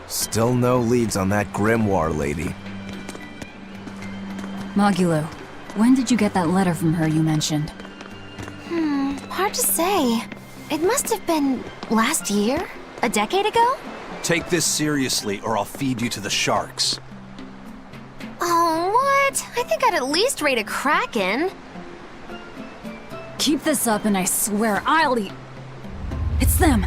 Still no leads on that grimoire lady. Mogulo, when did you get that letter from her you mentioned? Hard to say. It must have been last year? A decade ago? Take this seriously, or I'll feed you to the sharks. Oh, what? I think I'd at least rate a kraken. Keep this up and I swear I'll eat... It's them!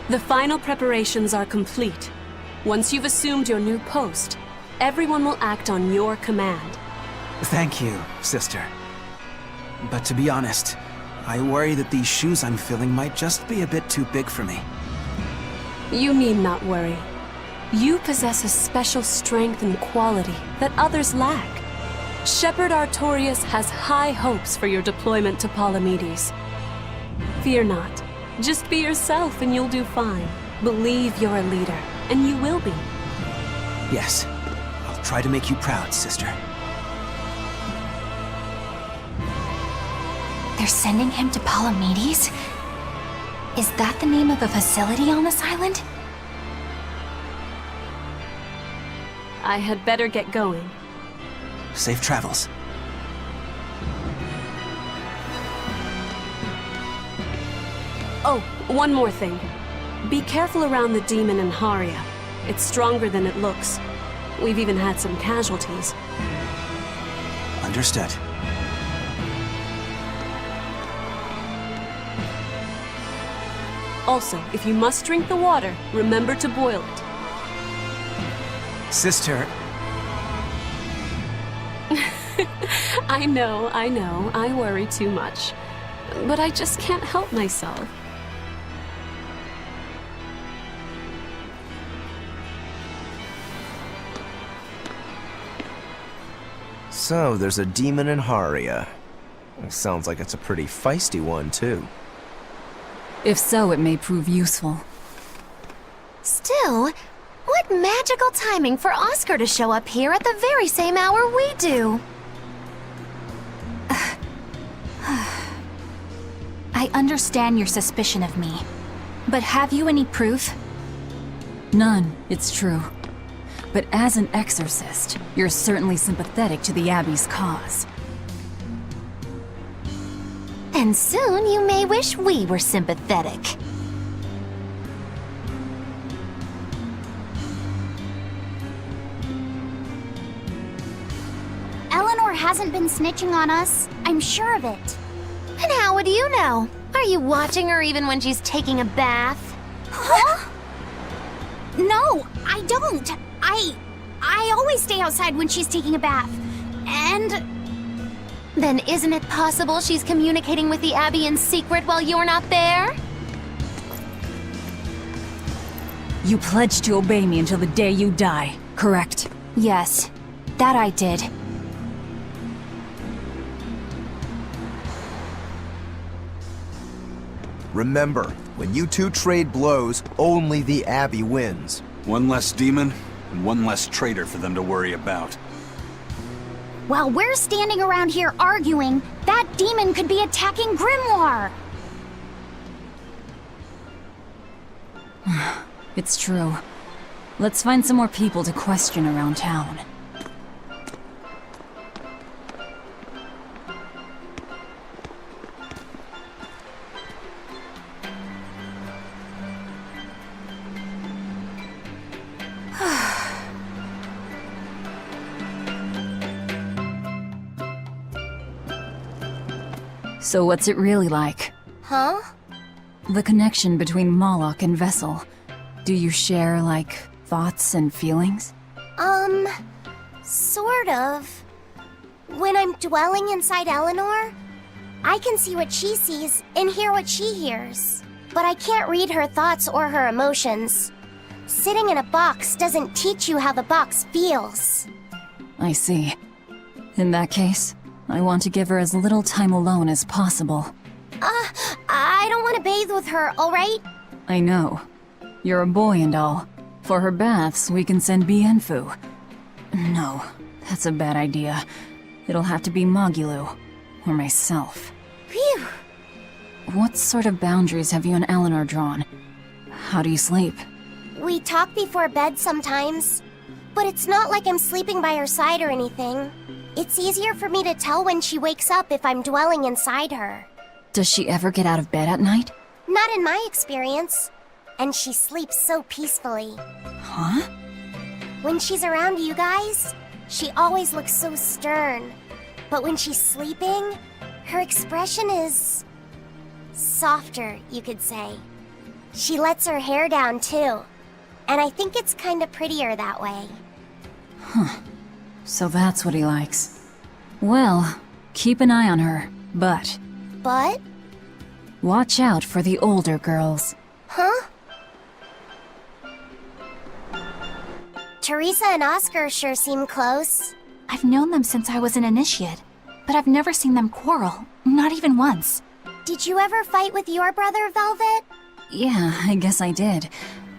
The final preparations are complete. Once you've assumed your new post, everyone will act on your command. Thank you, sister. But to be honest, I worry that these shoes I'm filling might just be a bit too big for me. You need not worry. You possess a special strength and quality that others lack. Shepherd Artorias has high hopes for your deployment to Palamedes. Fear not. Just be yourself and you'll do fine. Believe you're a leader, and you will be. Yes, I'll try to make you proud, sister. They're sending him to Palamedes? Is that the name of a facility on this island? I had better get going. Safe travels. Oh, one more thing. Be careful around the demon in Haria. It's stronger than it looks. We've even had some casualties. Understood. Also, if you must drink the water, remember to boil it. Sister, I know, I worry too much. But I just can't help myself. So, there's a demon in Haria. Sounds like it's a pretty feisty one, too. If so, it may prove useful. Still, what magical timing for Oscar to show up here at the very same hour we do. I understand your suspicion of me, but have you any proof? None, it's true. But as an exorcist, you're certainly sympathetic to the Abbey's cause. And soon you may wish we were sympathetic. Eleanor hasn't been snitching on us. I'm sure of it. And how would you know? Are you watching her even when she's taking a bath? Huh? No, I don't. I always stay outside when she's taking a bath. And... Then isn't it possible she's communicating with the Abbey in secret while you're not there? You pledged to obey me until the day you die, correct? Yes, that I did. Remember, when you two trade blows, only the Abbey wins. One less demon, and one less traitor for them to worry about. While we're standing around here arguing, that demon could be attacking Grimoire. It's true. Let's find some more people to question around town. So what's it really like? Huh? The connection between Moloch and Vessel. Do you share, like, thoughts and feelings? Sort of. When I'm dwelling inside Eleanor, I can see what she sees and hear what she hears. But I can't read her thoughts or her emotions. Sitting in a box doesn't teach you how the box feels. I see. In that case, I want to give her as little time alone as possible. I don't want to bathe with her, alright? I know. You're a boy and all. For her baths, we can send Bienfu. No, that's a bad idea. It'll have to be Mogulo, or myself. Phew. What sort of boundaries have you and Eleanor drawn? How do you sleep? We talk before bed sometimes, but it's not like I'm sleeping by her side or anything. It's easier for me to tell when she wakes up if I'm dwelling inside her. Does she ever get out of bed at night? Not in my experience. And she sleeps so peacefully. Huh? When she's around you guys, she always looks so stern. But when she's sleeping, her expression is softer, you could say. She lets her hair down too. And I think it's kinda prettier that way. So that's what he likes. Well, keep an eye on her, but But? watch out for the older girls. Huh? Teresa and Oscar sure seem close. I've known them since I was an initiate, but I've never seen them quarrel, not even once. Did you ever fight with your brother, Velvet? Yeah, I guess I did.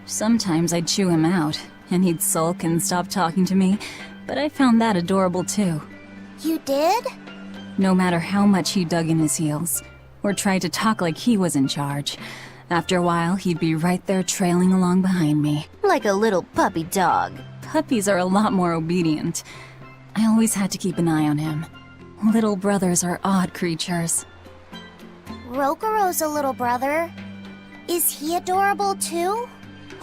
Sometimes I'd chew him out, and he'd sulk and stop talking to me, but I found that adorable too. You did? No matter how much he dug in his heels, or tried to talk like he was in charge, after a while he'd be right there trailing along behind me. Like a little puppy dog. Puppies are a lot more obedient. I always had to keep an eye on him. Little brothers are odd creatures. Rokuro's a little brother. Is he adorable too?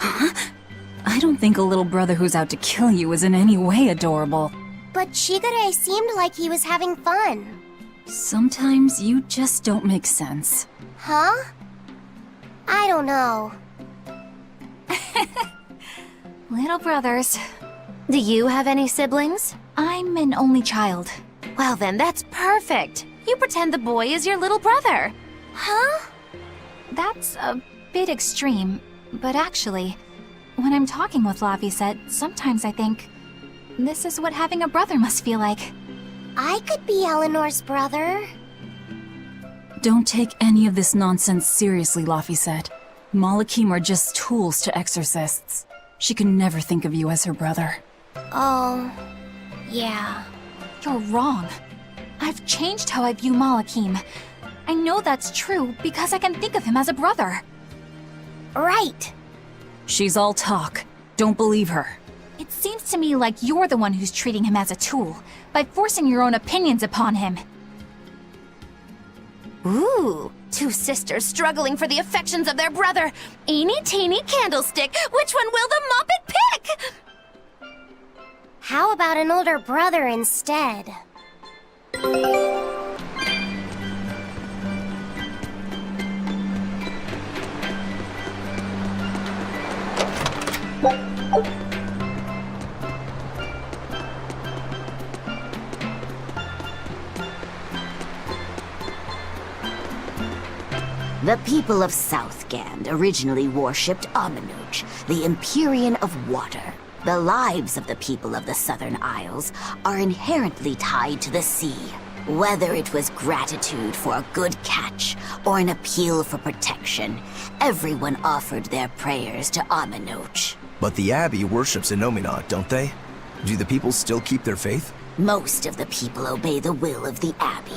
I don't think a little brother who's out to kill you is in any way adorable. But Shigure seemed like he was having fun. Sometimes you just don't make sense. Huh? I don't know. Little brothers. Do you have any siblings? I'm an only child. Well then, that's perfect. You pretend the boy is your little brother. Huh? That's a bit extreme, but actually, when I'm talking with Yseult, sometimes I think, this is what having a brother must feel like. I could be Eleanor's brother. Don't take any of this nonsense seriously, Yseult. Malakim are just tools to exorcists. She can never think of you as her brother. Oh, yeah. You're wrong. I've changed how I view Malakim. I know that's true because I can think of him as a brother. Right. She's all talk. Don't believe her. It seems to me like you're the one who's treating him as a tool, by forcing your own opinions upon him. Ooh, two sisters struggling for the affections of their brother. Eeny teeny candlestick, which one will the Muppet pick? How about an older brother instead? The people of Southgand originally worshipped Amanoch, the Empyrean of Water. The lives of the people of the Southern Isles are inherently tied to the sea. Whether it was gratitude for a good catch or an appeal for protection, everyone offered their prayers to Amanoch. But the Abbey worships Innominat, don't they? Do the people still keep their faith? Most of the people obey the will of the Abbey.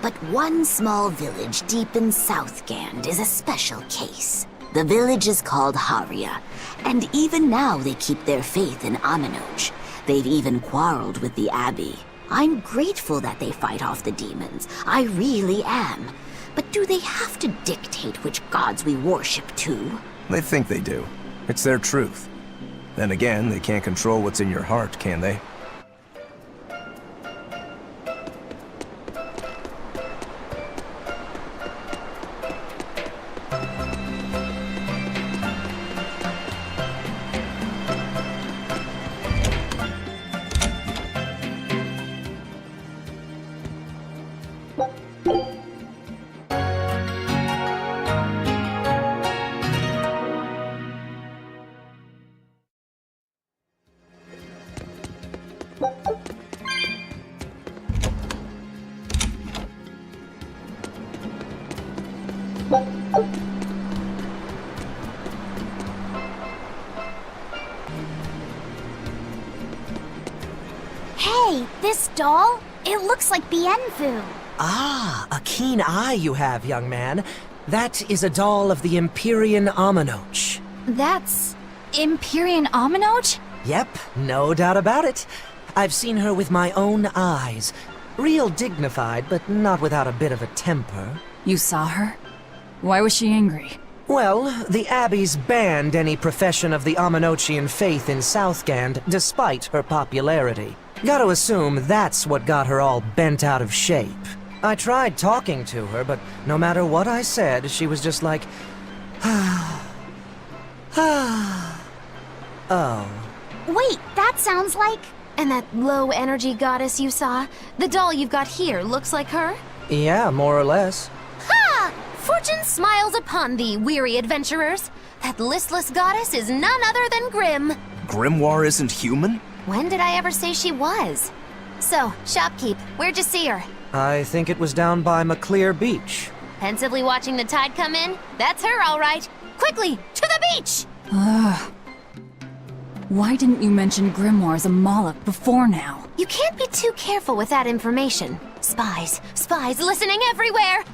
But one small village deep in Southgand is a special case. The village is called Haria, and even now they keep their faith in Amanoch. They've even quarreled with the Abbey. I'm grateful that they fight off the demons. I really am. But do they have to dictate which gods we worship too? They think they do. It's their truth. Then again, they can't control what's in your heart, can they? Hey, this doll? It looks like Bienfu. Ah, a keen eye you have, young man. That is a doll of the Empyrean Amanoch. That's... Empyrean Aminoch? Yep, no doubt about it. I've seen her with my own eyes. Real dignified, but not without a bit of a temper. You saw her? Why was she angry? Well, the Abbey's banned any profession of the Aminochian faith in Southgand, despite her popularity. Gotta assume that's what got her all bent out of shape. I tried talking to her, but no matter what I said, she was just like, oh. Wait, that sounds like... And that low-energy goddess you saw? The doll you've got here looks like her? Yeah, more or less. Ha! Fortune smiles upon thee, weary adventurers. That listless goddess is none other than Grim. Grimoire isn't human? When did I ever say she was? So, shopkeep, where'd you see her? I think it was down by McClear Beach. Pensively watching the tide come in? That's her, all right. Quickly, to the beach! Ugh. Why didn't you mention Grimoire as a Moloch before now? You can't be too careful with that information. Spies listening everywhere!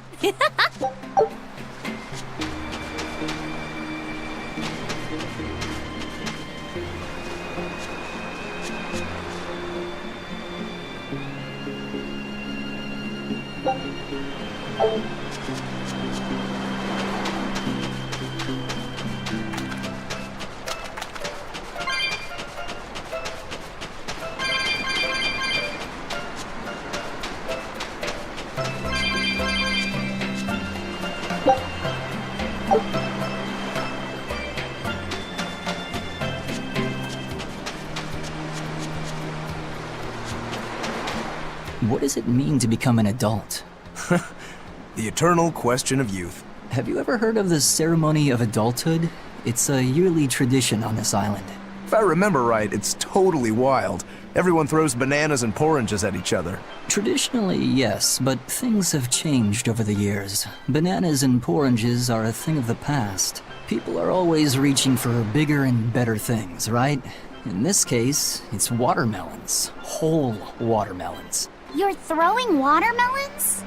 What does it mean to become an adult? The eternal question of youth. Have you ever heard of the ceremony of adulthood? It's a yearly tradition on this island. If I remember right, it's totally wild. Everyone throws bananas and porridges at each other. Traditionally, yes, but things have changed over the years. Bananas and porridges are a thing of the past. People are always reaching for bigger and better things, right? In this case, it's watermelons. Whole watermelons. You're throwing watermelons?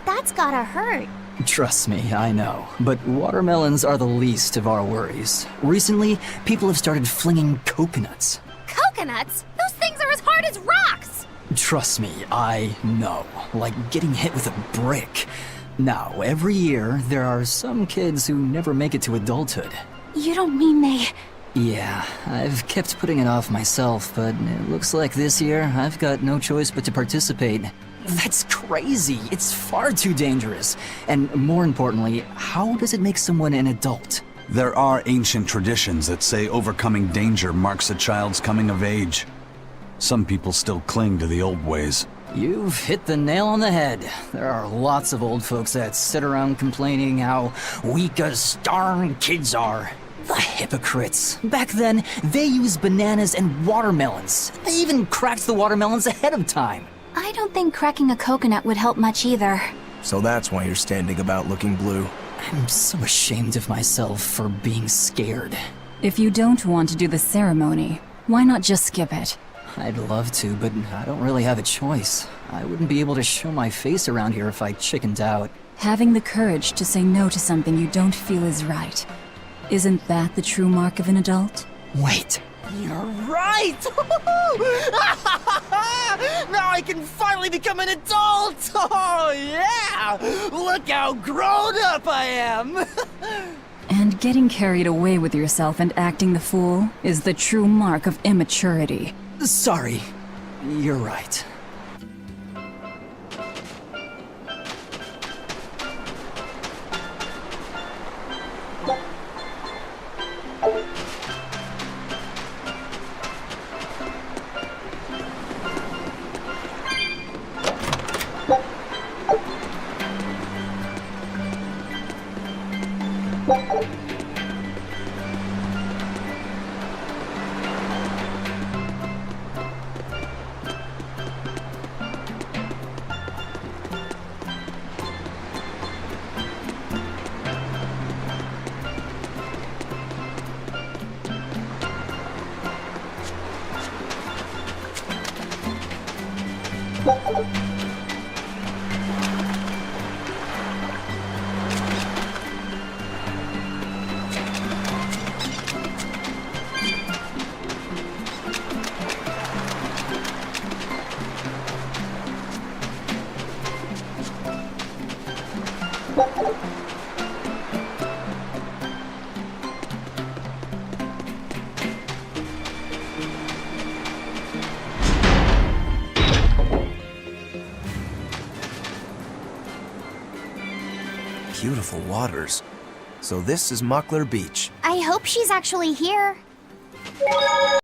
That's gotta hurt. Trust me, I know. But watermelons are the least of our worries. Recently, people have started flinging coconuts. Coconuts? Those things are as hard as rocks! Trust me, I know. Like getting hit with a brick. Now, every year, there are some kids who never make it to adulthood. You don't mean they... Yeah, I've kept putting it off myself, but it looks like this year I've got no choice but to participate. That's crazy! It's far too dangerous. And more importantly, how does it make someone an adult? There are ancient traditions that say overcoming danger marks a child's coming of age. Some people still cling to the old ways. You've hit the nail on the head. There are lots of old folks that sit around complaining how weak us darn kids are. The hypocrites. Back then, they used bananas and watermelons. They even cracked the watermelons ahead of time. I don't think cracking a coconut would help much either. So that's why you're standing about looking blue. I'm so ashamed of myself for being scared. If you don't want to do the ceremony, why not just skip it? I'd love to, but I don't really have a choice. I wouldn't be able to show my face around here if I chickened out. Having the courage to say no to something you don't feel is right. Isn't that the true mark of an adult? Wait. You're right! Now I can finally become an adult! Oh, yeah! Look how grown up I am! And getting carried away with yourself and acting the fool is the true mark of immaturity. Sorry. You're right. Beautiful waters. So this is Muckler Beach. I hope she's actually here.